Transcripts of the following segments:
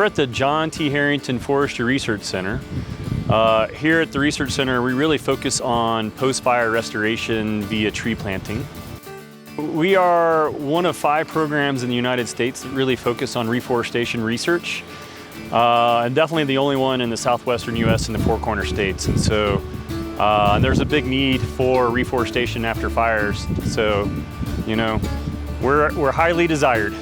We're at the John T. Harrington Forestry Research Center. Here at the Research Center, we really focus on post-fire restoration via tree planting. We are one of 5 programs in the United States that really focus on reforestation research, and definitely the only one in the southwestern U.S. and the Four Corner states. And so there's a big need for reforestation after fires. So, you know, we're highly desired.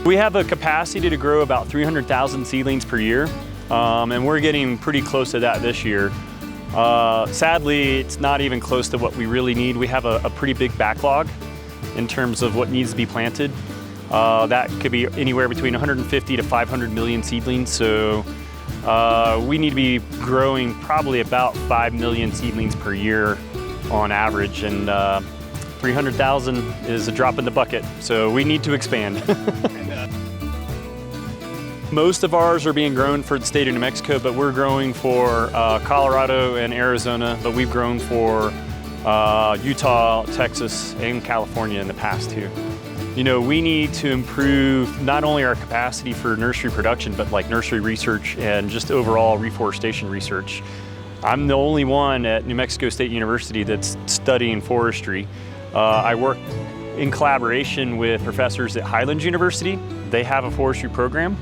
We have a capacity to grow about 300,000 seedlings per year, and we're getting pretty close to that this year. Sadly, it's not even close to what we really need. We have a pretty big backlog in terms of what needs to be planted. That could be anywhere between 150 to 500 million seedlings. So we need to be growing probably about 5 million seedlings per year on average. And 300,000 is a drop in the bucket. So we need to expand. Most of ours are being grown for the state of New Mexico, but we're growing for Colorado and Arizona, but we've grown for Utah, Texas, and California in the past too. You know, we need to improve not only our capacity for nursery production, but like nursery research and just overall reforestation research. I'm the only one at New Mexico State University that's studying forestry. I work in collaboration with professors at Highlands University. They have a forestry program.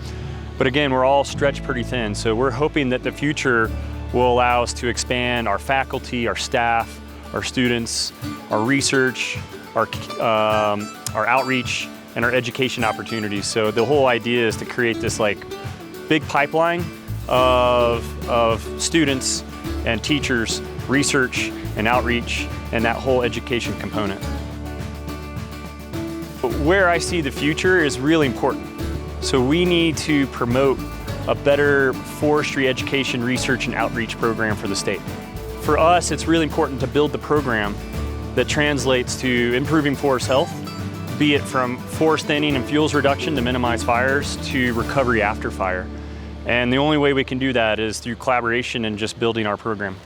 But again, we're all stretched pretty thin, so we're hoping that the future will allow us to expand our faculty, our staff, our students, our research, our outreach, and our education opportunities. So the whole idea is to create this like big pipeline of students and teachers, research and outreach, and that whole education component. But where I see the future is really important. So we need to promote a better forestry education, research, and outreach program for the state. For us, it's really important to build the program that translates to improving forest health, be it from forest thinning and fuels reduction to minimize fires to recovery after fire. And the only way we can do that is through collaboration and just building our program.